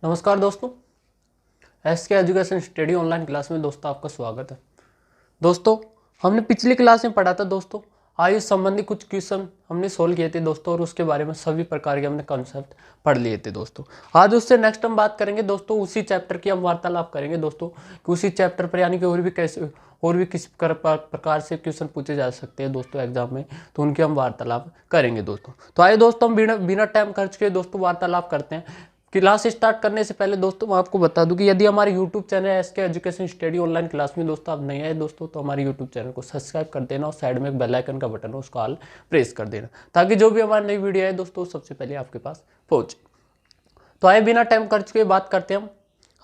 नमस्कार दोस्तों, SK education study online class में दोस्तों आपका स्वागत है। दोस्तों, हमने पिछली क्लास में पढ़ा था दोस्तों आयुष संबंधी कुछ क्वेश्चन हमने सोल्व किए थे दोस्तों, और उसके बारे में सभी प्रकार के हमने कॉन्सेप्ट पढ़ लिए थे दोस्तों। आज उससे नेक्स्ट हम बात करेंगे दोस्तों, उसी चैप्टर की हम वार्तालाप करेंगे दोस्तों कि उसी चैप्टर पर यानी कि और भी किस प्रकार से क्वेश्चन पूछे जा सकते हैं दोस्तों एग्जाम में, तो उनकी हम वार्तालाप करेंगे दोस्तों। तो आइए दोस्तों हम बिना टाइम खर्च के दोस्तों वार्तालाप करते हैं। क्लास स्टार्ट करने से पहले दोस्तों मैं आपको बता दूं कि यदि हमारे YouTube चैनल है SK education study online class में दोस्तों आप नए आए दोस्तों, तो हमारे YouTube चैनल को सब्सक्राइब कर देना और साइड में एक बेल आइकन का बटन है उसको ऑल प्रेस कर देना, ताकि जो भी हमारी नई वीडियो है दोस्तों सबसे पहले आपके पास पहुंचे। तो आइए बिना टाइम खर्च के बात करते हैं।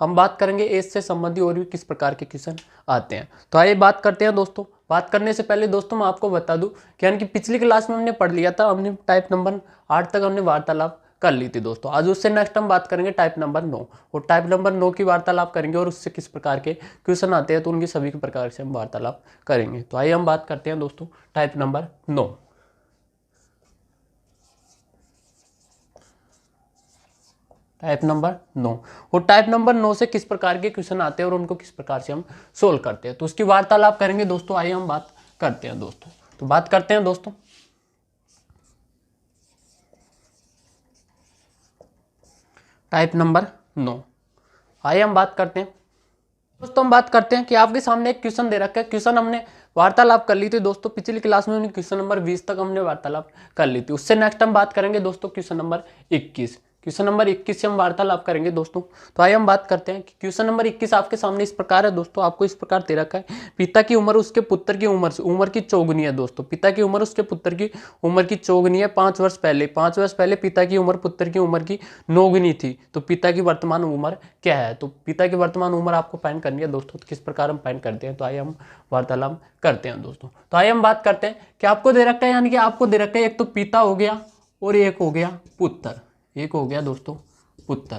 हम बात करेंगे एज से संबंधी और भी किस प्रकार के क्वेश्चन आते हैं। तो आइए बात करते हैं दोस्तों। बात करने से पहले दोस्तों मैं आपको बता दूं कि यानी कि पिछली क्लास में हमने पढ़ लिया था, हमने टाइप नंबर 8 तक हमने वार्तालाप कर ली थी दोस्तों। आज उससे नेक्स्ट हम बात करेंगे टाइप नंबर 9, और टाइप नंबर 9 की वार्तालाप करेंगे और उससे किस प्रकार के क्वेश्चन आते हैं तो उनकी सभी के प्रकार से हम वार्तालाप करेंगे। तो आइए हम बात करते हैं दोस्तों टाइप नंबर 9। टाइप नंबर 9, और टाइप नंबर 9 से किस प्रकार के क्वेश्चन आते हैं और उनको किस प्रकार से हम सोल्व करते हैं, तो उसकी वार्तालाप करेंगे दोस्तों। आइए हम बात करते हैं दोस्तों। तो बात करते हैं दोस्तों टाइप नंबर 9। आइए हम बात करते हैं दोस्तों। हम बात करते हैं कि आपके सामने एक क्वेश्चन दे रखा है। क्वेश्चन हमने वार्तालाप कर ली थी दोस्तों पिछली क्लास में, हमने क्वेश्चन नंबर 20 तक हमने वार्तालाप कर ली थी। उससे नेक्स्ट हम बात करेंगे दोस्तों क्वेश्चन नंबर 21। क्वेश्चन नंबर 21 से हम वार्तालाप करेंगे दोस्तों। तो आइए हम बात करते हैं कि क्वेश्चन नंबर 21 आपके सामने इस प्रकार है दोस्तों। आपको इस प्रकार दे रखा है, पिता की उम्र उसके पुत्र की उम्र से उम्र की चौगुनी है दोस्तों। पिता की उम्र उसके पुत्र की उम्र की चौगुनी है 5 वर्ष पहले। 5 वर्ष पहले पिता की उम्र पुत्र की उम्र की 9 थी, तो पिता की वर्तमान उम्र क्या है। तो पिता की वर्तमान उम्र आपको फाइंड करनी है दोस्तों। तो किस प्रकार हम फाइंड करते हैं, तो आइए हम वार्तालाप करते हैं दोस्तों। तो आइए हम बात करते हैं कि आपको दे रखा है, यानी कि आपको दे रखा है एक तो पिता हो गया और एक हो गया पुत्र। एक हो गया दोस्तों पुत्र,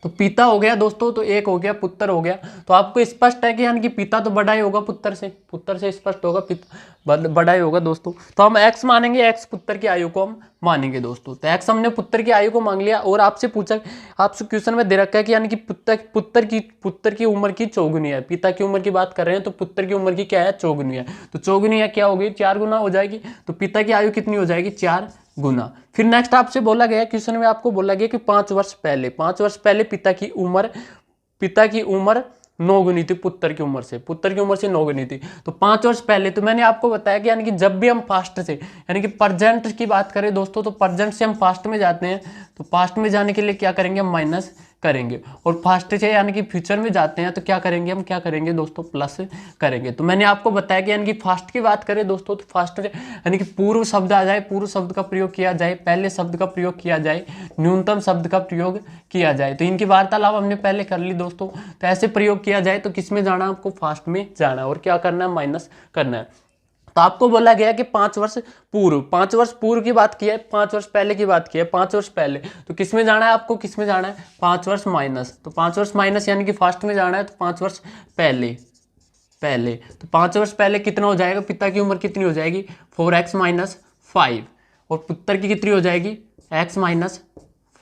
तो पिता हो गया दोस्तों, तो एक हो गया पुत्र हो गया। तो आपको स्पष्ट है कि यानी कि पिता तो बड़ा ही होगा पुत्र से स्पष्ट होगा पिता बड़ा ही होगा दोस्तों। तो हम x मानेंगे, x पुत्र की आयु को हम मानेंगे दोस्तों। तो x हमने पुत्र की आयु को मांग लिया, और आपसे पूछा, आपसे क्वेश्चन में दे रखा है कि यानी कि पुत्र की उम्र की चौगुनी है। पिता की उम्र की बात कर रहे हैं तो पुत्र की उम्र की क्या है, चौगुनी है। तो चौगुनी है क्या होगी, 4 गुना हो जाएगी। तो पिता की आयु कितनी हो जाएगी, 4 गुना। फिर नेक्स्ट आपसे बोला गया क्वेश्चन में, आपको बोला गया कि 5 वर्ष पहले पिता की उम्र 9 गुनी थी पुत्र की उम्र से 9 गुनी थी। तो 5 वर्ष पहले, तो मैंने आपको बताया कि यानी कि जब भी हम पास्ट से यानी कि प्रेजेंट की बात करें दोस्तों, तो प्रेजेंट से हम पास्ट में जाते हैं। तो पास्ट में जाने के लिए क्या करेंगे, हम माइनस करेंगे, और फास्ट से यानी कि फ्यूचर में जाते हैं तो क्या करेंगे दोस्तों, प्लस करेंगे। तो मैंने आपको बताया कि यानी कि फास्ट की बात करें दोस्तों, तो फास्ट यानी कि पूर्व शब्द आ जाए, पूर्व शब्द का प्रयोग किया जाए, पहले शब्द का प्रयोग किया जाए, न्यूनतम शब्द का प्रयोग किया जाए। तो इनकी वार्तालाप हमने पहले कर ली दोस्तों। तो ऐसे प्रयोग किया जाए तो किस में जाना, आपको फास्ट में जाना है, और क्या करना है, माइनस करना है। तो आपको बोला गया कि 5 वर्ष पूर्व की बात की है, 5 वर्ष पहले की बात की है, 5 वर्ष पहले। तो किस में जाना है, आपको किस में जाना है, 5 वर्ष माइनस। तो 5 वर्ष माइनस यानी कि फास्ट में जाना है, तो 5 वर्ष पहले। तो 5 वर्ष पहले कितना हो जाएगा, पिता की उम्र कितनी हो जाएगी, 4x माइनस 5, और पुत्र की कितनी हो जाएगी, x माइनस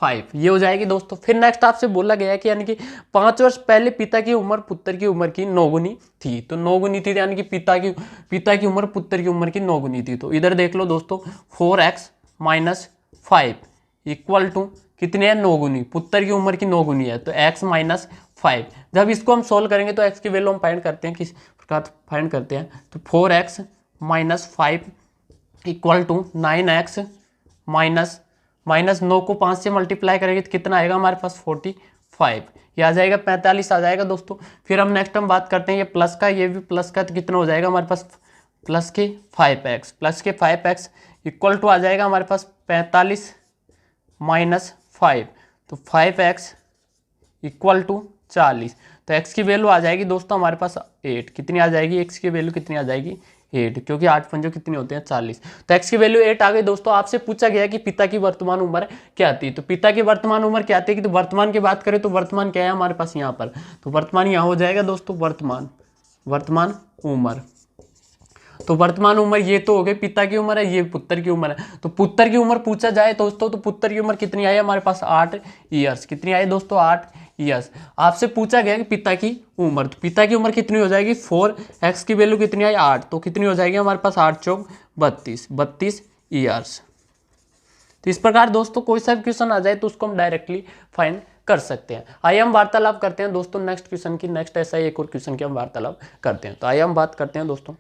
5, ये हो जाएगी दोस्तों। फिर नेक्स्ट आपसे बोला गया है कि यानी कि 5 वर्ष पहले पिता की उम्र पुत्र की उम्र की 9 गुनी थी। तो 9 गुनी थी यानी कि पिता की उम्र पुत्र की उम्र की 9 गुनी थी। तो इधर देख लो दोस्तों, 4x माइनस 5 इक्वल टू कितने है, 9 गुनी। पुत्र की उम्र की 9 गुनी है, तो x माइनस 5। जब इसको हम सोल्व करेंगे तो x की वैल्यू हम फाइंड करते हैं, किस प्रकार फाइंड करते हैं, तो 4x minus 5 equal to 9x minus 9 को 5 से मल्टीप्लाई करेंगे तो कितना आएगा हमारे पास, 45, ये आ जाएगा 45 आ जाएगा दोस्तों। फिर हम नेक्स्ट हम बात करते हैं ये प्लस का, ये भी प्लस का, तो कितना हो जाएगा हमारे पास, प्लस के 5x इक्वल टू आ जाएगा हमारे पास 45 माइनस 5, तो 5x इक्वल टू 40। तो x की वैल्यू आ जाएगी दोस्तों हमारे पास 8। कितनी आ जाएगी, x की वैल्यू कितनी आ जाएगी, 8, क्योंकि 8 पंजों कितने होते हैं, 40। तो x की वैल्यू 8 आ गई दोस्तों। आपसे पूछा गया कि पिता की वर्तमान उम्र क्या थी। तो पिता की वर्तमान उम्र क्या थी, कि तो वर्तमान की बात करें तो वर्तमान क्या है हमारे पास यहाँ पर, तो वर्तमान यहाँ हो जाएगा दोस्तों, वर्तमान उम्र। तो वर्तमान उम्र ये तो हो गई पिता की उम्र है, ये पुत्र की उम्र है। तो पुत्र की उम्र पूछा जाए दोस्तों, तो पुत्र की उम्र कितनी आई हमारे पास 8 ईयर्स। कितनी आई दोस्तों 8 ईयर्स। आपसे पूछा गया कि पिता की उम्र, तो पिता की उम्र कितनी हो जाएगी 4, एक्स की वैल्यू कितनी आई 8, तो कितनी हो जाएगी हमारे पास 8 चौक 32 ईयर्स। तो इस प्रकार दोस्तों कोई सा भी क्वेश्चन आ जाए तो उसको हम डायरेक्टली फाइंड कर सकते हैं। आइए हम वार्तालाप करते हैं दोस्तों नेक्स्ट क्वेश्चन की। नेक्स्ट ऐसा ही एक और क्वेश्चन की हम वार्तालाप करते हैं। तो आइए हम बात करते हैं दोस्तों।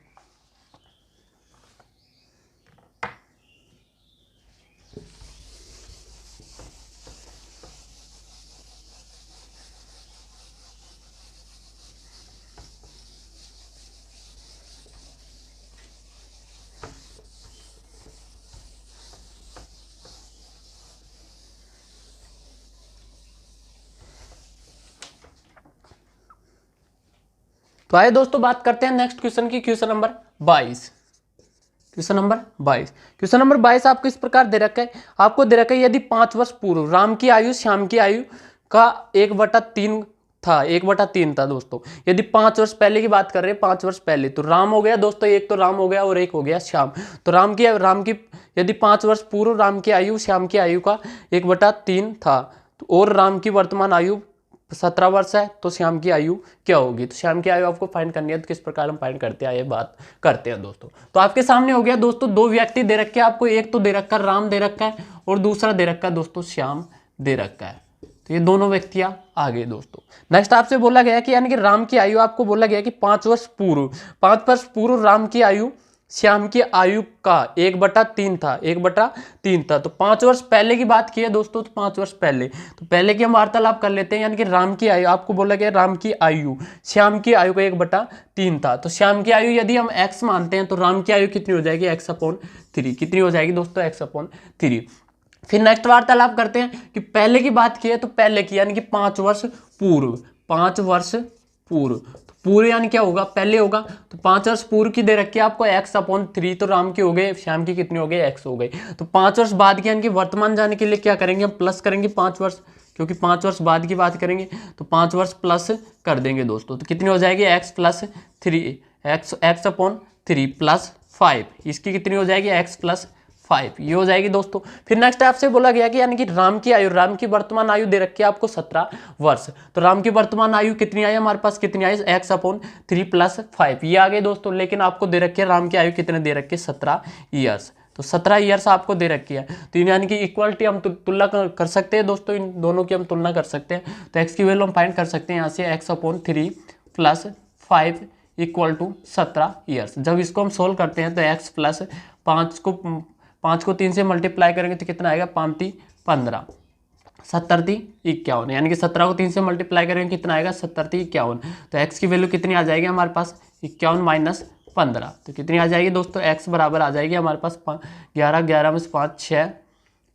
तो आइए दोस्तों बात करते हैं नेक्स्ट क्वेश्चन की, question number 22। Question number 22, question number 22 आपको इस प्रकार दे रखा है। आपको दे रखा है यदि 5 वर्ष पूर्व राम की आयु श्याम की आयु का 1/3 था, 1/3 था दोस्तों। यदि 5 वर्ष पहले की बात कर रहे हैं, 5 वर्ष पहले, तो राम हो गया दोस्तों, एक तो राम हो गया और एक हो गया श्याम। तो राम की यदि 5 वर्ष पूर्व राम की आयु श्याम की आयु का 1/3 था, तो और राम की वर्तमान आयु 17 वर्ष है, तो श्याम की आयु क्या होगी। तो श्याम की आयु आपको फाइंड करनी है। तो किस प्रकार हम फाइंड करते हैं ये बात करते हैं दोस्तों। तो आपके सामने हो गया दोस्तों, दो व्यक्ति दे रखे हैं आपको, एक तो दे रखा है राम दे रखा है और दूसरा दे रखा है दोस्तों श्याम दे रखा है। तो ये दोनों व्यक्तियां आ गए दोस्तों। नेक्स्ट आपसे बोला गया कि यानी कि राम की आयु आपको बोला गया कि 5 वर्ष पूर्व राम की आयु श्याम की आयु का 1/3 था, 1/3 था। तो 5 वर्ष पहले की बात की है दोस्तों, तो 5 वर्ष पहले, तो पहले की हम वार्तालाप कर लेते हैं। यानी कि राम की आयु आपको बोला गया, राम की आयु श्याम की आयु का 1/3 था। तो श्याम की आयु यदि हम x मानते हैं तो राम की आयु कितनी हो जाएगी x/3। कितनी हो जाएगी दोस्तों x/3। फिर नेक्स्ट वार्तालाप करते हैं कि पहले की बात की है, तो पहले की यानी कि 5 वर्ष पूर्व, 5 वर्ष पूर्व, पूरे यानी क्या होगा पहले होगा। तो 5 वर्ष पूर्व की दे रखी है आपको x/3, तो राम की हो गए, श्याम की कितनी हो गई x हो गई। तो 5 वर्ष बाद की यानी कि वर्तमान जाने के लिए क्या करेंगे हम, प्लस करेंगे 5 वर्ष, क्योंकि 5 वर्ष बाद की बात करेंगे तो 5 वर्ष प्लस कर देंगे दोस्तों। तो कितनी हो जाएगी x+3 x/3 + 5, इसकी कितनी हो जाएगी x+5, ये हो जाएगी दोस्तों। फिर नेक्स्ट आपसे बोला गया कि यानी कि राम की वर्तमान आयु दे रखी है आपको 17 वर्ष। तो राम की वर्तमान आयु कितनी आई हमारे पास, कितनी आई x/3 + 5, ये आ गए दोस्तों। लेकिन आपको दे रखी है राम की आयु कितने दे रखी है 17 ईयर्स। तो 17 ईयर्स आपको दे रखी है। तो यानी कि इक्वलिटी हम तुलना कर सकते हैं दोस्तों, इन दोनों की हम तुलना कर सकते हैं। तो x की वैल्यू हम फाइंड कर सकते हैं यहाँ से x/3 + 5 = 17 ईयर्स। जब इसको हम सोल्व करते हैं तो x + 5 को 3 से मल्टीप्लाई करेंगे तो कितना आएगा 5 × 3 = 15, 70 × 3 = 51, यानी कि 17 को 3 से मल्टीप्लाई करेंगे कितना आएगा 70 × 3 = 51। तो x की वैल्यू कितनी आ जाएगी हमारे पास 51 - 15, तो कितनी आ जाएगी दोस्तों x बराबर आ जाएगी हमारे पास 11, 11 में से 5 6,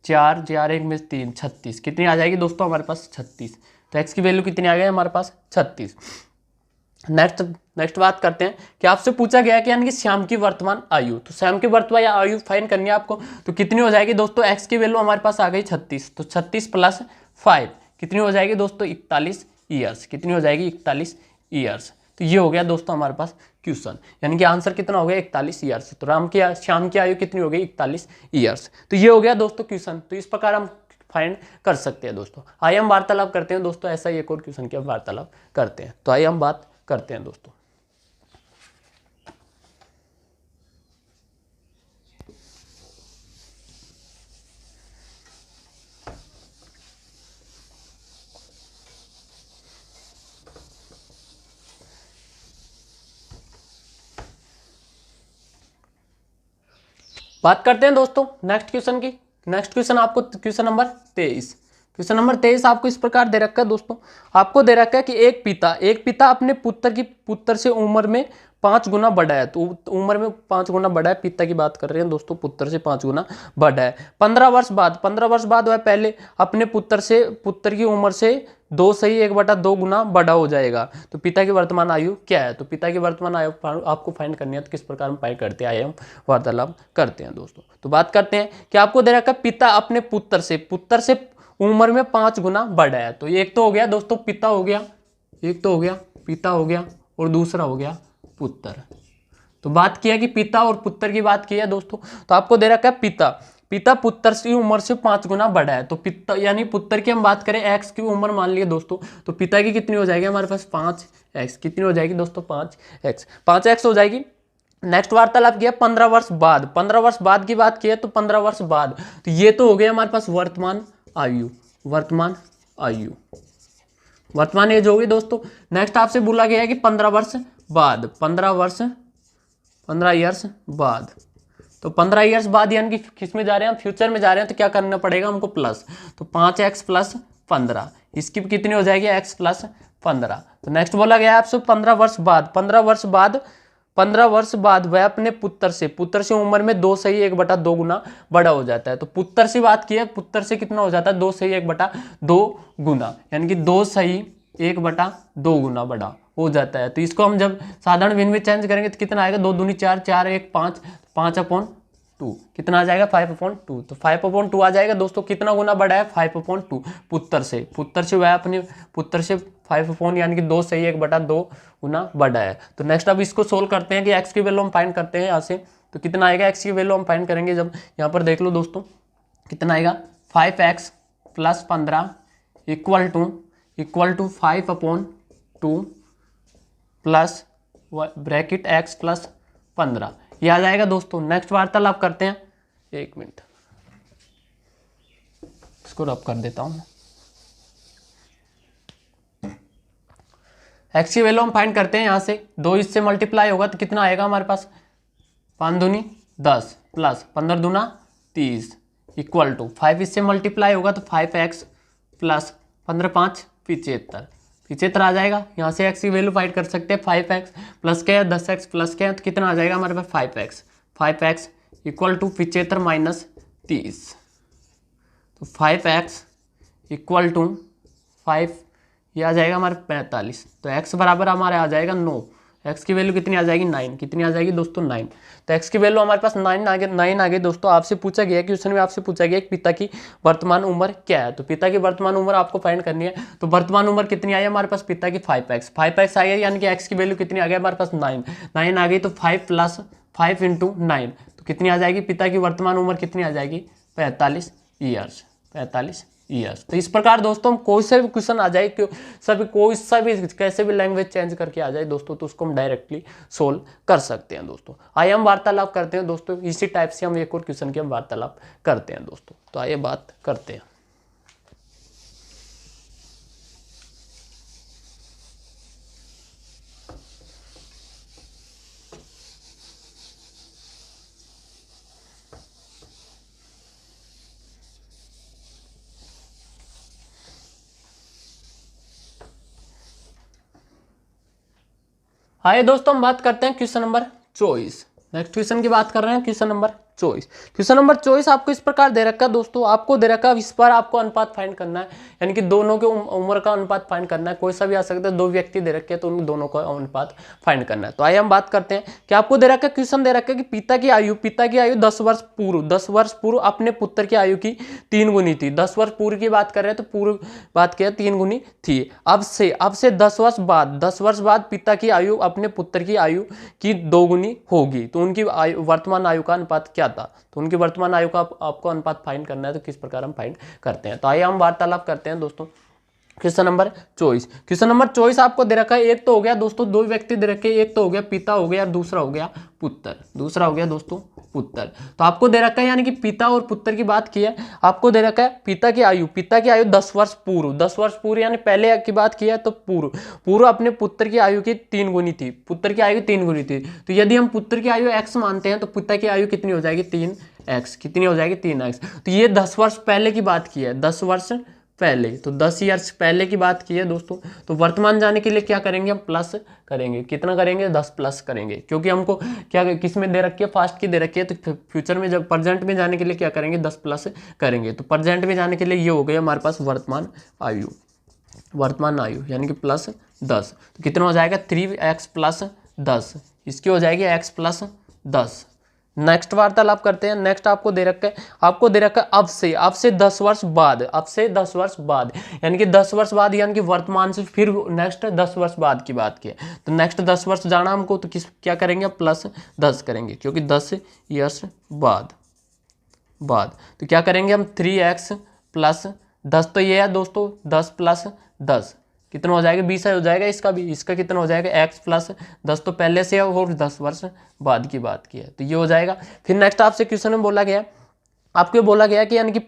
4, 4 1 में से 3 36, कितनी आ जाएगी दोस्तों हमारे पास 36। तो x की वैल्यू कितनी आ गई हमारे पास 36। नेक्स्ट बात करते हैं कि आपसे पूछा गया कि यानी कि श्याम की वर्तमान आयु, तो श्याम की वर्तमान आयु फाइंड करनी है आपको। तो कितनी हो जाएगी दोस्तों, x की वैल्यू हमारे पास आ गई 36, तो 36 + 5 कितनी हो जाएगी दोस्तों 41 ईयर्स। कितनी हो जाएगी 41 ईयर्स। तो ये हो गया दोस्तों हमारे पास क्वेश्चन, यानी कि आंसर कितना हो गया 41 ईयर्स। तो श्याम की आयु कितनी हो गई 41 ईयर्स। तो ये हो गया दोस्तों क्वेश्चन। तो इस प्रकार हम फाइंड कर सकते हैं दोस्तों। आइए हम वार्तालाप करते हैं दोस्तों, ऐसा ही एक और क्वेश्चन की हम वार्तालाप करते हैं। तो आइए हम बात करते हैं दोस्तों। बात करते हैं दोस्तों नेक्स्ट क्वेश्चन की। नेक्स्ट क्वेश्चन आपको क्वेश्चन नंबर 23। क्वेश्चन नंबर 23 आपको इस प्रकार दे रखा है दोस्तों। आपको दे रखा है कि एक पिता अपने पुत्र से उम्र में 5 गुना बड़ा है। तो उम्र में 5 गुना बड़ा है, पिता की बात कर रहे हैं दोस्तों, पुत्र से 5 गुना बड़ा है। 15 वर्ष बाद वह पहले अपने पुत्र की उम्र से 2 सही 1/2 गुना बड़ा हो जाएगा। तो पिता की वर्तमान आयु क्या है। तो पिता की वर्तमान आयु आपको फाइंड करनी है। तो किस प्रकार हम फाइंड करते हैं, हम वार्तालाप करते हैं दोस्तों। तो बात करते हैं कि आपको दे रखा है पिता अपने पुत्र से उम्र में 5 गुना बड़ा है। तो एक तो हो गया दोस्तों पिता हो गया, एक तो हो गया पिता हो गया और दूसरा हो गया पुत्र। तो बात किया कि पिता और पुत्र की बात की है दोस्तों, तो आपको दे रखा है पिता पुत्र की उम्र से 5 गुना बड़ा है। तो पिता यानी पुत्र की हम बात करें, एक्स की उम्र मान लिए दोस्तों, तो पिता की कितनी हो जाएगी हमारे पास 5x। कितनी हो जाएगी दोस्तों 5x हो जाएगी। नेक्स्ट वार्तालाप किया 15 वर्ष बाद, 15 वर्ष बाद की बात की है, तो 15 वर्ष बाद, तो ये तो हो गया हमारे पास वर्तमान आयु, वर्तमान एज होगी दोस्तों। नेक्स्ट आपसे बोला गया है कि 15 वर्ष बाद, 15 ईयर्स बाद, तो 15 ईयर्स बाद यानी कि किस में जा रहे हैं हम, फ्यूचर में जा रहे हैं, तो क्या करना पड़ेगा हमको प्लस, तो 5x प्लस 15, इसकी कितनी हो जाएगी x प्लस 15। तो नेक्स्ट बोला गया है आपसे 15 वर्ष बाद, 15 वर्ष बाद वह अपने पुत्र से उम्र में 2/1/2 गुना बड़ा हो जाता है। तो पुत्र से बात की है, पुत्र से कितना हो जाता है 2/1/2 गुना, यानी कि 2/1/2 गुना बड़ा हो जाता है। तो इसको हम जब साधारण भिन्न में चेंज करेंगे तो कितना आएगा, 2 दूनी 4, 4 1 5, 5/2, कितना आ जाएगा 5/2। तो 5/2 आ जाएगा दोस्तों। कितना गुना बड़ा है 5/2 पुत्र से वह अपने पुत्र से 5 यानी कि 2/1/2 गुना बड़ा है। तो नेक्स्ट अब इसको सोल्व करते हैं कि x की वैल्यू हम फाइंड करते हैं यहाँ से, तो कितना आएगा x की वैल्यू हम फाइंड करेंगे जब यहाँ पर देख लो दोस्तों, कितना आएगा 5x plus 15 equal to 5/2 plus bracket x plus 15, ये आ जाएगा दोस्तों। नेक्स्ट वार्तालाप करते हैं, 1 मिनट इसको रब कर देता हूँ। x की वैल्यू हम फाइंड करते हैं यहाँ से, 2 इससे मल्टीप्लाई होगा तो कितना आएगा हमारे पास, 5 दूनी 10 प्लस 15 दूना 30 इक्वल टू 5 इससे मल्टीप्लाई होगा तो 5x प्लस 15 5 75 आ जाएगा। यहाँ से x की वैल्यू फाइंड कर सकते हैं, 5x प्लस क्या है 10x प्लस क्या है, तो कितना आ जाएगा हमारे पास 5x इक्वल टू 75 माइनस 30, तो 5x इक्वल टू 5, ये आ जाएगा हमारे 45। तो x बराबर हमारे आ जाएगा 9, x की वैल्यू कितनी आ जाएगी 9, कितनी आ जाएगी दोस्तों 9। तो x की वैल्यू हमारे पास 9 आ गई दोस्तों। आपसे पूछा गया क्वेश्चन में, आपसे पूछा गया कि पिता की वर्तमान उम्र क्या है, तो पिता की वर्तमान उम्र आपको फाइंड करनी है। तो वर्तमान उम्र कितनी आई हमारे पास पिता की 5x आ गई, यानी कि x की वैल्यू कितनी आ गई हमारे पास 9 आ गई। तो 5 प्लस 5 इंटू 9, तो कितनी आ जाएगी, पिता की वर्तमान उम्र कितनी आ जाएगी 45 ईयर्स। तो इस प्रकार दोस्तों हम कोई सा भी क्वेश्चन आ जाए, कोई सा भी कैसे भी लैंग्वेज चेंज करके आ जाए दोस्तों, तो उसको हम डायरेक्टली सोल्व कर सकते हैं दोस्तों। आइए हम वार्तालाप करते हैं दोस्तों, इसी टाइप से हम एक और क्वेश्चन की हम वार्तालाप करते हैं दोस्तों। तो आइए बात करते हैं। आइए दोस्तों हम बात करते हैं क्वेश्चन नंबर 24। नेक्स्ट क्वेश्चन की बात कर रहे हैं, क्वेश्चन नंबर 24। क्वेश्चन नंबर 24 आपको इस प्रकार दे रखा है दोस्तों, आपको दे रखा है इस पर आपको अनुपात फाइंड करना है, यानी कि दोनों के उम्र का अनुपात फाइंड करना है। कोई सा भी आ सकता है, 2 व्यक्ति दे रखे हैं तो उन दोनों का अनुपात फाइंड करना है। तो आइए हम बात करते हैं कि आपको दे रखा है, क्वेश्चन दे रखा है कि पिता की आयु 10 वर्ष पूर्व अपने पुत्र की आयु की 3 गुनी थी। 10 वर्ष पूर्व की बात कर रहे हैं, तो पूर्व बात किया 3 गुनी थी। अब से 10 वर्ष बाद पिता की आयु अपने पुत्र की आयु की 2 गुनी होगी, तो उनकी वर्तमान आयु का अनुपात क्या था। तो उनकी वर्तमान आयु का आपको अनुपात फाइंड करना है, तो किस प्रकार हम फाइंड करते हैं। तो आइए हम वार्तालाप करते हैं दोस्तों। क्वेश्चन नंबर 24 आपको दे रखा है, एक तो हो गया दोस्तों 2 व्यक्ति दे रखे, एक तो हो गया पिता हो गया, दूसरा हो गया दोस्तों पुत्र। तो आपको दे रखा है, यानी कि पिता और पुत्र की बात की है, आपको दे रखा है पिता की आयु 10 वर्ष पूर्व यानी पहले की बात की है, तो पूर्व अपने पुत्र की आयु की 3 गुनी थी, तो यदि हम पुत्र की आयु x मानते हैं, तो पिता की आयु कितनी हो जाएगी 3x, कितनी हो जाएगी 3x। तो ये 10 वर्ष पहले की बात की है, 10 वर्ष पहले, तो 10 ईयर्स पहले की बात की है दोस्तों। तो वर्तमान जाने के लिए क्या करेंगे हम, प्लस करेंगे, कितना करेंगे 10 प्लस करेंगे, क्योंकि हमको क्या किस में दे रखी है, फास्ट की दे रखी है। तो फ्यूचर में जब प्रेजेंट में जाने के लिए क्या करेंगे 10 प्लस करेंगे। तो प्रेजेंट में जाने के लिए ये हो गया हमारे पास वर्तमान आयु यानी कि प्लस 10, तो कितना हो जाएगा 3x प्लस 10, इसकी हो जाएगी x प्लस 10 नेक्स्ट वार्तालाप करते हैं। नेक्स्ट आपको दे रखा है अब से 10 वर्ष बाद, अब से 10 वर्ष बाद, यानी कि 10 वर्ष बाद, यानी कि वर्तमान से फिर नेक्स्ट 10 वर्ष बाद की बात की है। तो नेक्स्ट 10 वर्ष जाना हमको, तो क्या करेंगे, +10 करेंगे, क्योंकि 10 ईयर्स बाद तो क्या करेंगे हम 3x + 10, तो ये है दोस्तों 10 + 10 कितना हो जाएगा, 20 हो जाएगा। इसका भी, इसका कितना हो जाएगा, x + 10 तो पहले से है और 10 वर्ष बाद की बात की है, तो ये हो जाएगा। फिर नेक्स्ट आपसे क्वेश्चन में बोला गया, आपको बोला गया कि यानी कि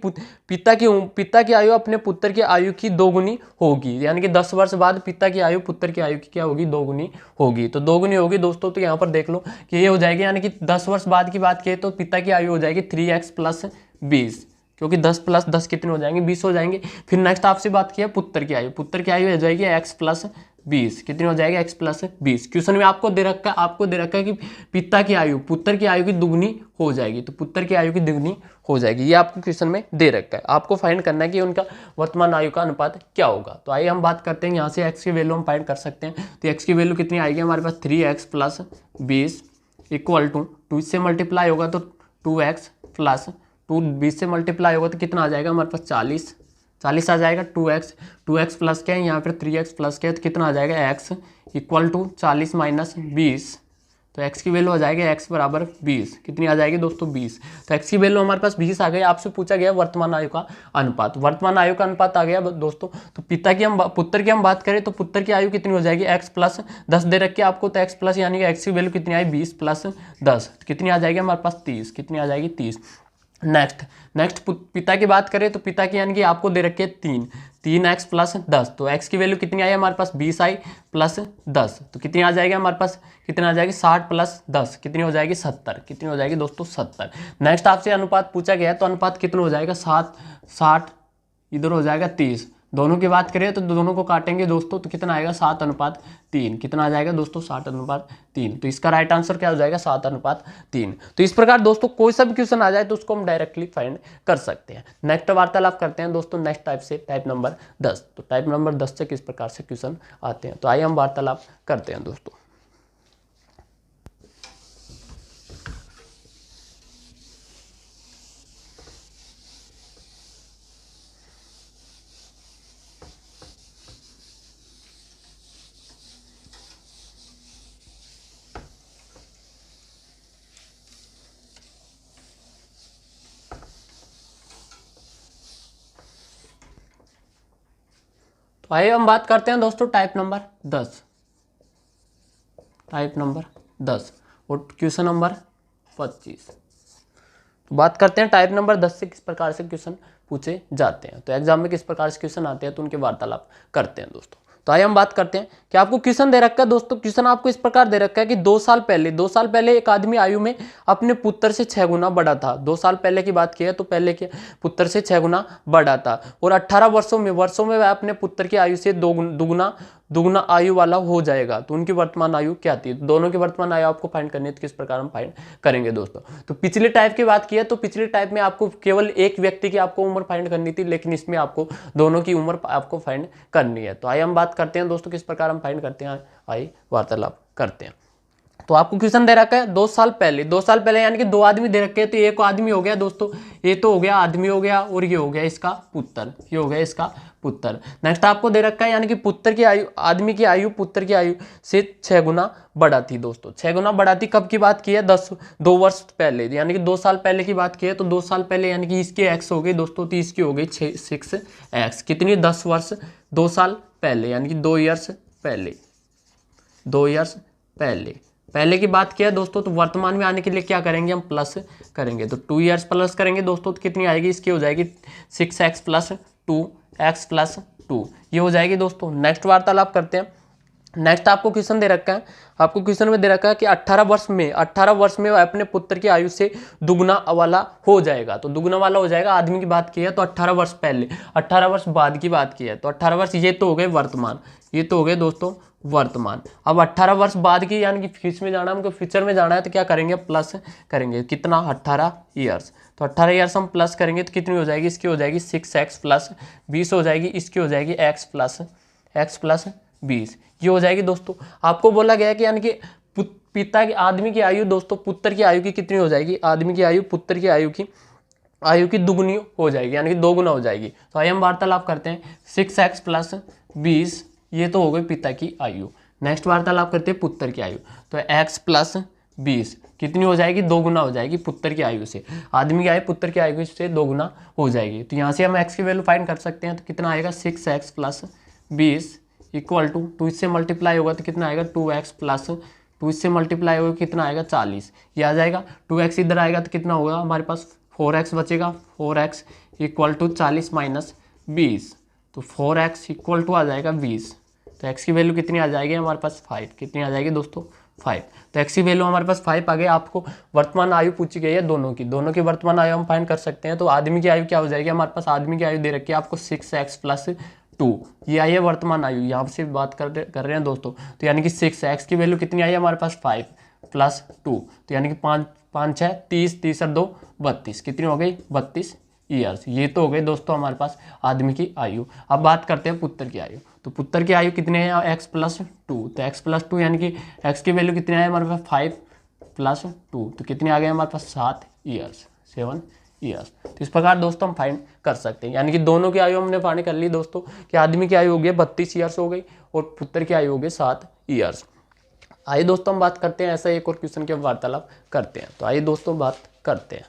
पिता की आयु अपने पुत्र की आयु की दोगुनी होगी, यानी कि 10 वर्ष बाद पिता की आयु पुत्र की आयु की क्या होगी, दोगुनी होगी। तो दोगुनी होगी दोस्तों, तो यहाँ पर देख लो कि ये हो जाएगी, यानी कि 10 वर्ष बाद की बात की तो पिता की आयु हो जाएगी 3x + 20, क्योंकि 10 + 10 कितने हो जाएंगे, 20 हो जाएंगे। फिर नेक्स्ट आपसे बात किया पुत्र की आयु हो जाएगी x + 20, कितनी हो जाएगी, x + 20। क्वेश्चन में आपको दे रखा है कि पिता की आयु पुत्र की आयु की दुगनी हो जाएगी, तो पुत्र की आयु की दुगनी हो जाएगी, ये आपको क्वेश्चन में दे रखा है। आपको फाइंड करना है कि उनका वर्तमान आयु का अनुपात क्या होगा। तो आइए हम बात करते हैं, यहाँ से x की वैल्यू हम फाइंड कर सकते हैं। तो x की वैल्यू कितनी आएगी हमारे पास, 3x + 20 = 2, इससे मल्टीप्लाई होगा तो 2x + 2, 20 से मल्टीप्लाई होगा तो कितना आ जाएगा हमारे पास, 40 आ जाएगा। 2x प्लस क्या है यहाँ पर, 3x प्लस क्या है, तो कितना आ जाएगा, x = 40 - 20, तो x की वैल्यू आ जाएगी x = 20, कितनी आ जाएगी दोस्तों, 20। तो x की वैल्यू हमारे पास 20 आ गई। आपसे पूछा गया वर्तमान आयु का अनुपात, वर्तमान आयु का अनुपात आ गया दोस्तों। तो पुत्र की हम बात करें तो पुत्र की आयु कितनी हो जाएगी, x + 10 दे रखी है आपको, तो x प्लस यानी कि x की वैल्यू कितनी आई, 20 + 10, तो कितनी आ जाएगी हमारे पास, 30, कितनी आ जाएगी, 30। नेक्स्ट पिता की बात करें तो पिता की यानी कि आपको दे रखे 3x + 10, तो x की वैल्यू कितनी आई हमारे पास, 20 आई + 10, तो कितनी आ जाएगी हमारे पास, कितना आ जाएगी, 60 + 10 कितनी हो जाएगी, 70, कितनी हो जाएगी दोस्तों, 70। नेक्स्ट आपसे अनुपात पूछा गया है, तो अनुपात कितना हो जाएगा, 60 इधर हो जाएगा 30। दोनों की बात करें तो दोनों को काटेंगे दोस्तों, तो कितना आएगा, 7:3, कितना आ जाएगा दोस्तों, 60:3। तो इसका राइट आंसर क्या हो जाएगा, 7:3। तो इस प्रकार दोस्तों कोई सा भी क्वेश्चन आ जाए तो उसको हम डायरेक्टली फाइंड कर सकते हैं। नेक्स्ट वार्तालाप करते हैं दोस्तों नेक्स्ट टाइप से, टाइप नंबर 10। तो टाइप नंबर 10 से किस प्रकार से क्वेश्चन आते हैं, तो आइए हम वार्तालाप करते हैं दोस्तों। तो आइए हम बात करते हैं दोस्तों टाइप नंबर 10, टाइप नंबर 10 और क्वेश्चन नंबर 25। तो बात करते हैं टाइप नंबर 10 से किस प्रकार से क्वेश्चन पूछे जाते हैं, तो एग्जाम में किस प्रकार से क्वेश्चन आते हैं, तो उनके वार्तालाप करते हैं दोस्तों। तो आइए हम बात करते हैं कि आपको क्वेश्चन दे रखा है दोस्तों। क्वेश्चन आपको इस प्रकार दे रखा है कि 2 साल पहले एक आदमी आयु में अपने पुत्र से 6 गुना बड़ा था। 2 साल पहले की बात की है तो पहले के पुत्र से 6 गुना बड़ा था, और 18 वर्षों में वह अपने पुत्र की आयु से दुगुना आयु वाला हो जाएगा। तो उनकी वर्तमान आयु क्या थी, दोनों की वर्तमान आयु आपको फाइंड करनी है, तो किस प्रकार हम फाइंड करेंगे दोस्तों। तो पिछले टाइप की बात की है तो पिछले टाइप में आपको केवल एक व्यक्ति की आपको उम्र फाइंड करनी थी, लेकिन इसमें आपको दोनों की उम्र आपको फाइंड करनी है। तो आइए हम बात करते हैं दोस्तों किस प्रकार हम फाइंड करते हैं, आइए वार्तालाप करते हैं। तो आपको क्वेश्चन दे रखा है 2 साल पहले यानी कि 2 आदमी दे रखे हैं। तो एक आदमी हो गया दोस्तों, ये तो हो गया आदमी हो गया, और ये हो गया इसका पुत्र, ये हो गया इसका पुत्र। नेक्स्ट आपको दे रखा है यानी कि पुत्र की आयु, आदमी की आयु पुत्र की आयु से 6 गुना बड़ा थी दोस्तों। 6 गुना बड़ा थी, कब की बात की है, 2 वर्ष पहले, यानी कि 2 साल पहले की बात की है। तो 2 साल पहले यानी कि इसकी x हो गई दोस्तों, तो इसकी हो गई 6x, कितनी, 10 वर्ष 2 साल पहले, यानी कि 2 ईयर्स पहले की बात किया दोस्तों। तो वर्तमान में आने के लिए क्या करेंगे, हम प्लस करेंगे, तो 2 ईयर्स प्लस करेंगे दोस्तों, तो कितनी आएगी, इसकी हो जाएगी 6x + 2x + 2, ये हो जाएगी दोस्तों। नेक्स्ट वार्तालाप करते हैं। नेक्स्ट आपको क्वेश्चन दे रखा है, आपको क्वेश्चन में दे रखा है कि 18 वर्ष में वह अपने पुत्र की आयु से दुगुना वाला हो जाएगा। तो दुगुना वाला हो जाएगा, आदमी की बात की है तो 18 वर्ष पहले, 18 वर्ष बाद की बात की है। तो 18 वर्ष ये तो हो गए वर्तमान, ये तो हो गए दोस्तों वर्तमान। अब 18 वर्ष बाद की यानी कि फ्यूचर में जाना, हमको फ्यूचर में जाना है, तो क्या करेंगे, प्लस करेंगे, कितना, 18 ईयर्स। तो 18 ईयर्स हम प्लस करेंगे तो कितनी हो जाएगी, इसकी हो जाएगी 6x + 20 हो जाएगी, इसकी हो जाएगी x + 20, ये हो जाएगी दोस्तों। आपको बोला गया है कि यानी कि पिता की आदमी की आयु दोस्तों पुत्र की आयु की कितनी हो जाएगी, आदमी की आयु पुत्र की आयु की दुगुनी हो जाएगी, यानी कि 2 गुना हो जाएगी। तो आइए हम वार्तालाप करते हैं। 6x प्लस 20 ये तो हो गई पिता की आयु। नेक्स्ट वार्तालाप करते हैं पुत्र की आयु। तो x प्लस 20 कितनी हो जाएगी, 2 गुना हो जाएगी पुत्र की आयु से। आदमी की आयु पुत्र की आयु से 2 गुना हो जाएगी। तो यहाँ से हम x की वैल्यू फाइंड कर सकते हैं। तो कितना आएगा 6x प्लस 20 इक्वल टू 2 इससे मल्टीप्लाई होगा तो कितना आएगा 2x प्लस 2 इससे मल्टीप्लाई होगा कितना आएगा 40, ये आ जाएगा। 2x इधर आएगा तो कितना होगा हमारे पास 4x बचेगा। 4x इक्वल टू 40 माइनस 20, तो 4x इक्वल टू आ जाएगा 20। तो x की वैल्यू कितनी आ जाएगी हमारे पास 5, कितनी आ जाएगी दोस्तों 5। तो x की वैल्यू हमारे पास 5 आ गई। आपको वर्तमान आयु पूछी गई है दोनों की वर्तमान आयु हम फाइंड कर सकते हैं। तो आदमी की आयु क्या हो जाएगी, हमारे पास आदमी की आयु दे रखी है आपको 6x प्लस 2, ये आई है वर्तमान आयु। यहाँ से बात कर रहे हैं दोस्तों। तो यानी कि 6x की वैल्यू कितनी आई है हमारे पास 5 प्लस 2, तो यानी कि 5 6 30 30 और 2 32, कितनी हो गई 32 ईयर्स। ये तो हो गए दोस्तों हमारे पास आदमी की आयु। अब बात करते हैं पुत्र की आयु। तो पुत्र की आयु कितने हैं x प्लस 2, तो x प्लस 2 यानी कि x की वैल्यू कितनी है हमारे पास 5 प्लस 2, तो कितनी आ गए हमारे पास 7 ईयर्स 7 ईयर्स। तो इस प्रकार दोस्तों हम फाइंड कर सकते हैं। यानी कि दोनों की आयु हमने फाइंड कर ली दोस्तों कि आदमी की आयु हो गई 32 ईयर्स हो गई और पुत्र की आयु हो गई 7 ईयर्स। आइए दोस्तों हम बात करते हैं ऐसा एक और क्वेश्चन के वार्तालाप करते हैं। तो आइए दोस्तों बात करते हैं।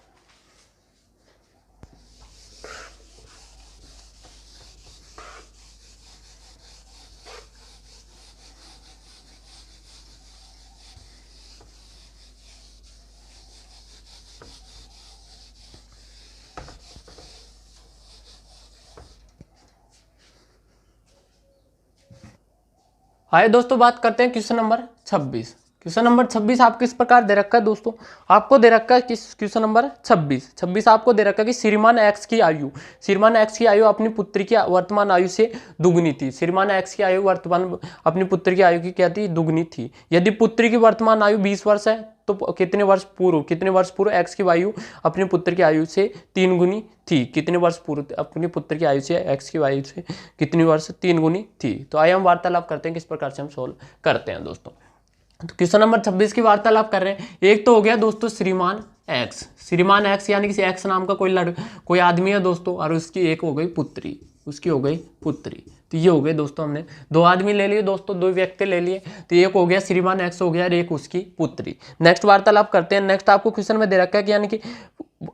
आइए दोस्तों बात करते हैं क्वेश्चन नंबर 26। क्वेश्चन नंबर 26 आपको इस प्रकार दे रखा है दोस्तों। आपको दे रखा है किस क्वेश्चन नंबर 26 आपको दे रखा है कि श्रीमान एक्स की आयु अपनी पुत्री की वर्तमान आयु से दुगनी थी। श्रीमान एक्स की आयु वर्तमान अपनी पुत्री की आयु की क्या थी, दुगनी थी। यदि पुत्री की वर्तमान आयु 20 वर्ष है तो कितने वर्ष पूर्व एक्स की आयु अपने पुत्र की आयु से 3 गुनी थी। कितने वर्ष पूर्व अपने पुत्र की आयु से एक्स की आयु से कितनी वर्ष 3 गुनी थी। तो आइए हम वार्तालाप करते हैं किस प्रकार से हम सोल्व करते हैं दोस्तों। तो क्वेश्चन नंबर 26 की वार्तालाप कर रहे हैं। एक तो हो गया दोस्तों श्रीमान एक्स यानी कि एक्स नाम का कोई आदमी है दोस्तों और उसकी एक हो गई पुत्री, तो ये हो गए दोस्तों। हमने 2 आदमी ले लिए दोस्तों, 2 व्यक्ति ले लिए। तो एक हो गया श्रीमान एक्स हो गया और एक उसकी पुत्री। नेक्स्ट वार्तालाप करते हैं। नेक्स्ट आपको क्वेश्चन में दे रखा है कि यानी कि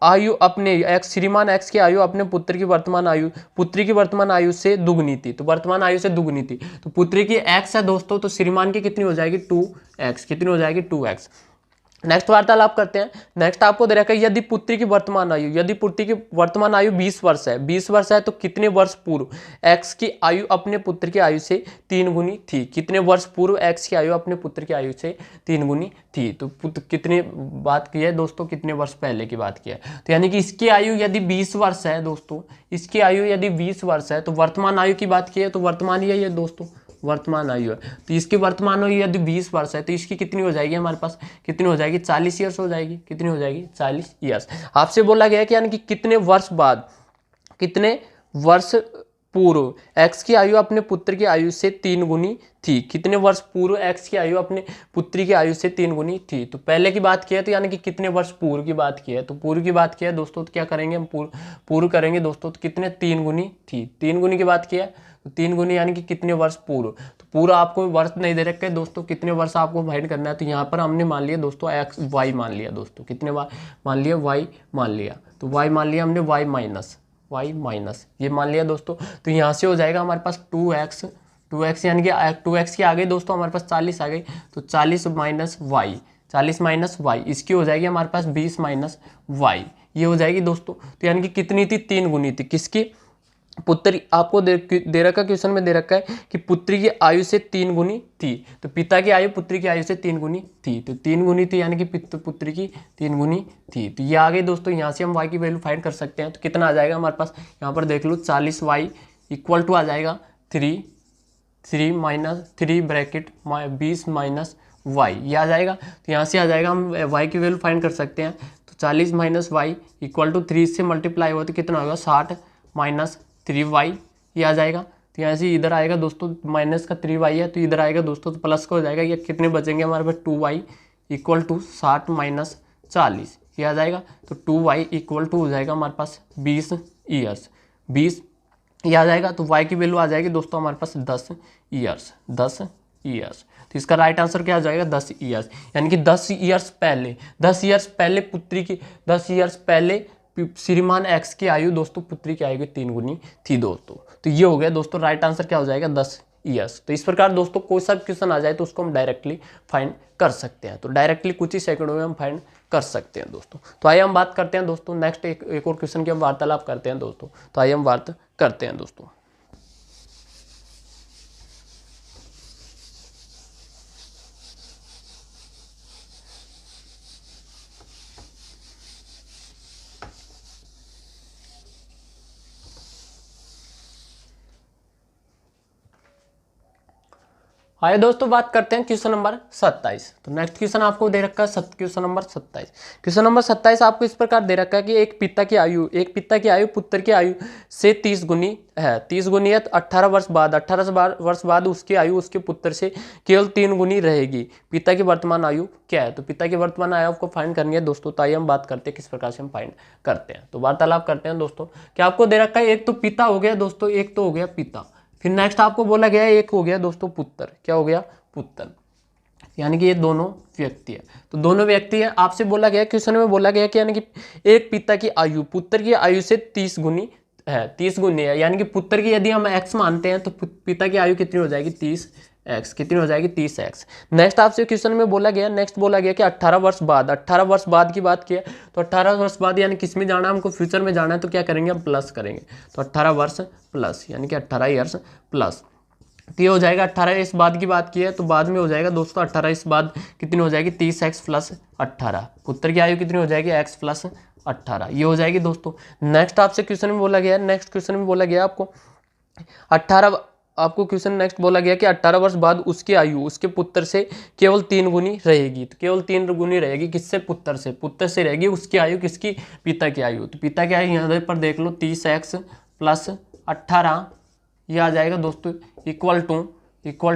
आयु अपने श्रीमान एक्स की आयु अपने पुत्री की वर्तमान आयु से दुगनी थी। तो वर्तमान आयु से दुगनी थी तो पुत्री की एक्स है दोस्तों, तो श्रीमान की कितनी हो जाएगी 2x, कितनी हो जाएगी 2x। नेक्स्ट वार्तालाप करते हैं। नेक्स्ट आपको दे रखा है यदि पुत्री की वर्तमान आयु 20 वर्ष है तो कितने वर्ष पूर्व x की आयु अपने पुत्र की आयु से 3 गुनी थी। कितने वर्ष पूर्व x की आयु अपने पुत्र की आयु से 3 गुनी थी। तो कितने बात की है दोस्तों, कितने वर्ष पहले की बात की है। तो यानी कि इसकी आयु यदि 20 वर्ष है दोस्तों, इसकी आयु यदि 20 वर्ष है तो वर्तमान आयु की बात की है तो वर्तमान ही है दोस्तों, वर्तमान आयु है। तो इसकी वर्तमान आयु यदि 20 वर्ष है तो इसकी कितनी हो जाएगी हमारे पास, कितनी हो जाएगी 40 ईयर्स हो जाएगी। कितनी हो जाएगी 40 ईयर्स। आपसे बोला गया है कि यानी कि कितने वर्ष पूर्व एक्स की आयु अपने पुत्र की आयु से 3 गुनी थी। कितने वर्ष पूर्व एक्स की आयु अपने पुत्री की आयु से 3 गुनी थी। तो पहले की बात की है तो यानी कि कितने वर्ष पूर्व की बात की है, तो पूर्व की बात की है दोस्तों। तो क्या करेंगे हम, पूर्व करेंगे दोस्तों। तो कितने 3 गुनी थी, 3 गुनी की बात की है तो 3 गुनी यानी कि कितने वर्ष पूर्व। तो पूरा आपको वर्ष नहीं दे रखे दोस्तों, कितने वर्ष आपको फाइंड करना है। तो यहाँ पर हमने मान लिया दोस्तों एक्स वाई मान लिया दोस्तों, कितने मान लिया वाई मान लिया। तो वाई मान लिया हमने वाई माइनस ये मान लिया दोस्तों। तो यहाँ से हो जाएगा हमारे पास 2x यानी कि 2x की आ गई दोस्तों हमारे पास 40 आ गई। तो 40 माइनस वाई इसकी हो जाएगी हमारे पास 20 माइनस वाई, ये हो जाएगी दोस्तों। तो यानी कि कितनी थी 3 गुनी थी। किसकी, पुत्री। आपको दे रखा क्वेश्चन में दे रखा है कि पुत्री की आयु से 3 गुनी थी। तो पिता की आयु पुत्री की आयु से 3 गुनी थी। तो 3 गुनी थी यानी कि पुत्री की 3 गुनी थी। तो ये आ गई दोस्तों। यहाँ से हम y की वैल्यू फाइंड कर सकते हैं। तो कितना आ जाएगा हमारे पास, यहाँ पर देख लो 40y इक्वल टू आ जाएगा 3 ब्रैकेट 20 माइनस वाई, ये आ जाएगा। तो यहाँ से आ जाएगा, हम y की वैल्यू फाइंड कर सकते हैं। तो 40 माइनस वाई इक्वल टू 3 से मल्टीप्लाई हुआ तो कितना होगा 60 माइनस 3y, ये आ जाएगा। तो यहाँ से इधर आएगा दोस्तों, माइनस का 3y है तो इधर आएगा दोस्तों तो प्लस का हो जाएगा। ये कितने बचेंगे हमारे पास 2y इक्वल टू 60 माइनस 40, ये आ जाएगा। तो 2y इक्वल टू हो जाएगा हमारे पास 20 ईयर्स, 20 ये आ जाएगा। तो y की वैल्यू आ जाएगी दोस्तों हमारे पास 10 ईयर्स, 10 ईयर्स। तो इसका राइट आंसर क्या आ जाएगा 10 ईयर्स, यानी कि 10 ईयर्स पहले, 10 ईयर्स पहले पुत्री की, 10 ईयर्स पहले श्रीमान एक्स की आयु दोस्तों पुत्री की आयु की 3 गुनी थी दोस्तों। तो ये हो गया दोस्तों, राइट आंसर क्या हो जाएगा 10 ईयर्स। तो इस प्रकार दोस्तों कोई सा क्वेश्चन आ जाए तो उसको हम डायरेक्टली फाइंड कर सकते हैं, तो डायरेक्टली कुछ ही सेकंडों में हम फाइंड कर सकते हैं दोस्तों। तो आइए हम बात करते हैं दोस्तों नेक्स्ट एक और क्वेश्चन की हम वार्तालाप करते हैं दोस्तों। तो आइए हम बात करते हैं दोस्तों। आइए दोस्तों बात करते हैं क्वेश्चन नंबर 27। तो नेक्स्ट क्वेश्चन आपको दे रखा है क्वेश्चन नंबर 27। क्वेश्चन नंबर 27 आपको इस प्रकार दे रखा है कि एक पिता की आयु पुत्र की आयु से 30 गुनी है, 30 गुनी है। 18 वर्ष बाद, 18 वर्ष बाद उसकी आयु उसके पुत्र से केवल 3 गुनी रहेगी। पिता की वर्तमान आयु क्या है? तो पिता की वर्तमान आयु आपको फाइंड करनी है दोस्तों। तो आइए हम बात करते हैं किस प्रकार से हम फाइंड करते हैं। तो वार्तालाप करते हैं दोस्तों। क्या आपको दे रखा है, एक तो पिता हो गया दोस्तों, एक तो हो गया पिता, फिर नेक्स्ट आपको बोला गया है एक हो गया दोस्तों पुत्र। क्या हो गया? पुत्र, यानी कि ये दोनों व्यक्ति है। तो दोनों व्यक्ति है, आपसे बोला गया क्वेश्चन में बोला गया कि यानी कि एक पिता की आयु पुत्र की आयु से 30 गुनी है, 30 गुनी है, यानी कि पुत्र की यदि हम x मानते हैं तो पिता की आयु कितनी हो जाएगी 30x, कितनी हो जाएगी 30x। नेक्स्ट आपसे क्वेश्चन में बोला गया, नेक्स्ट बोला गया कि 18 वर्ष बाद, 18 वर्ष बाद की बात की है तो 18 वर्ष बाद यानी किस में जाना है हमको, फ्यूचर में जाना है, तो क्या करेंगे हम प्लस करेंगे। तो 18 वर्ष प्लस यानी कि 18 ईयर्स प्लस, तो ये हो जाएगा 18 इस बाद की बात की है तो बाद में हो जाएगा दोस्तों 18 इस बाद कितनी हो जाएगी 30x प्लस 18। पुत्र की आयु कितनी हो जाएगी x प्लस 18, ये हो जाएगी दोस्तों। नेक्स्ट आपसे क्वेश्चन में बोला गया, नेक्स्ट क्वेश्चन में बोला गया आपको 18, आपको क्वेश्चन नेक्स्ट बोला गया कि 18 वर्ष बाद उसकी आयु उसके पुत्र से केवल 3 गुनी रहेगी। तो केवल 3 गुनी रहेगी किससे? पुत्र से, पुत्र से रहेगी उसकी आयु, किसकी? पिता की आयु। तो पिता की आयु यहाँ पर देख लो 30x प्लस 18, ये आ जाएगा दोस्तों इक्वल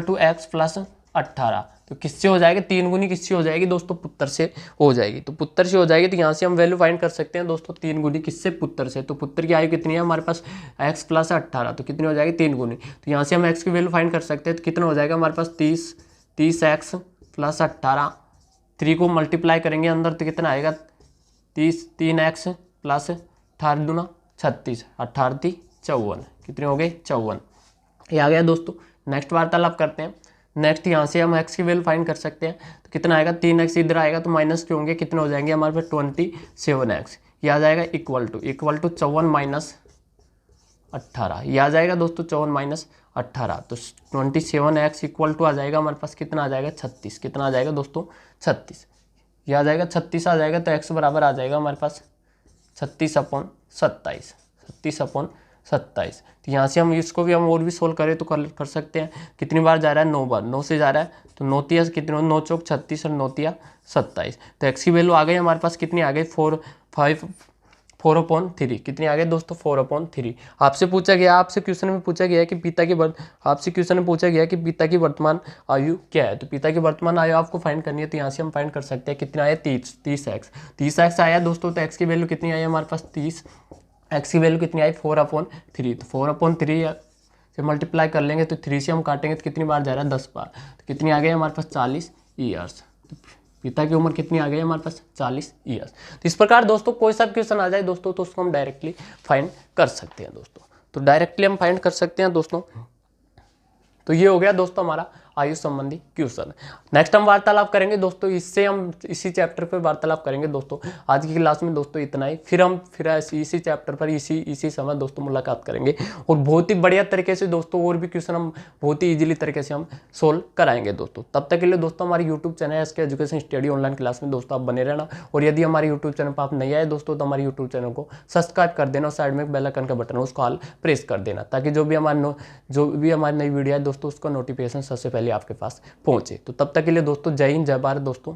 टू x प्लस 18। तो किससे हो जाएगी? 3 गुनी किससे हो जाएगी दोस्तों? पुत्र से हो जाएगी। तो पुत्र से हो जाएगी तो यहाँ से हम वैल्यू फाइंड कर सकते हैं दोस्तों 3 गुनी किससे? पुत्र से। तो पुत्र की आयु कितनी है हमारे पास? x प्लस 18, तो कितनी हो जाएगी 3 गुनी। तो यहाँ से हम x की वैल्यू फाइंड कर सकते हैं, तो कितना हो जाएगा हमारे पास 30x प्लस 18, 3 को मल्टीप्लाई करेंगे अंदर तो कितना आएगा 3x प्लस 18 दूना 36, 18 54, कितने हो गए 54, ये आ गया दोस्तों। नेक्स्ट वार्तालाप करते हैं। नेक्स्ट यहाँ से हम x की वैल्यू फाइंड कर सकते हैं, तो कितना आएगा 3x इधर आएगा तो माइनस के होंगे, कितने हो जाएंगे हमारे पास 27x, ये आ जाएगा इक्वल टू 54 माइनस 18, ये आ जाएगा दोस्तों 54 माइनस 18। तो 27x इक्वल टू आ जाएगा हमारे पास कितना आ जाएगा 36, कितना आ जाएगा दोस्तों 36, ये आ जाएगा 36 आ जाएगा। तो x बराबर आ जाएगा हमारे पास 36/27, 36/27। तो यहाँ से हम इसको भी हम और भी सोल्व करें तो कर सकते हैं। कितनी बार जा रहा है 9 बार, 9 से जा रहा है तो 9 तिया कितने, 9 चौक 36 और 9 तिया 27। तो x की वैल्यू आ गई हमारे पास, कितनी आ गई 4/3, कितनी आ गई दोस्तों 4/3। आपसे पूछा गया, आपसे क्वेश्चन में पूछा गया है कि आपसे क्वेश्चन में पूछा गया है कि पिता की वर्तमान आयु क्या है। तो पिता की वर्तमान आयु आपको फाइंड करनी है, तो यहाँ से हम फाइंड कर सकते हैं कितना आया 30x आया दोस्तों। तो x की वैल्यू कितनी आई हमारे पास 30, x की वैल्यू कितनी आई 4/3। तो 4/3 से मल्टीप्लाई कर लेंगे तो 3 से हम काटेंगे तो कितनी बार जा रहा है 10 बार, तो कितनी आ गई हमारे पास 40 ईयर्स। तो पिता की उम्र कितनी आ गई हमारे पास 40 ईयर्स। तो इस प्रकार दोस्तों कोई सा क्वेश्चन आ जाए दोस्तों तो उसको हम डायरेक्टली फाइंड कर सकते हैं दोस्तों। तो डायरेक्टली हम फाइंड कर सकते हैं दोस्तों। तो ये हो गया दोस्तों हमारा आयु संबंधी क्वेश्चन। नेक्स्ट हम वार्तालाप करेंगे दोस्तों, इससे हम इसी चैप्टर पर वार्तालाप करेंगे दोस्तों। आज की क्लास में दोस्तों इतना ही, फिर इसी चैप्टर पर इसी समय दोस्तों मुलाकात करेंगे और बहुत ही बढ़िया तरीके से दोस्तों और भी क्वेश्चन हम बहुत ही ईजिली तरीके से हम सोल्व कराएंगे दोस्तों। तब तक के लिए दोस्तों हमारे यूट्यूब चैनल है SK education study online class में दोस्तों आप बने रहना। और यदि हमारे यूट्यूब चैनल पर आप नहीं आए दोस्तों तो हमारे यूट्यूब चैनल को सब्सक्राइब कर देना और साइड में बेल आइकन का बटन है उसको ऑल प्रेस कर देना, ताकि जो भी हमारी नई वीडियो है दोस्तों उसका नोटिफिकेशन सबसे पहले आपके पास पहुंचे। तो तब तक के लिए दोस्तों जय हिंद, जय भारत दोस्तों।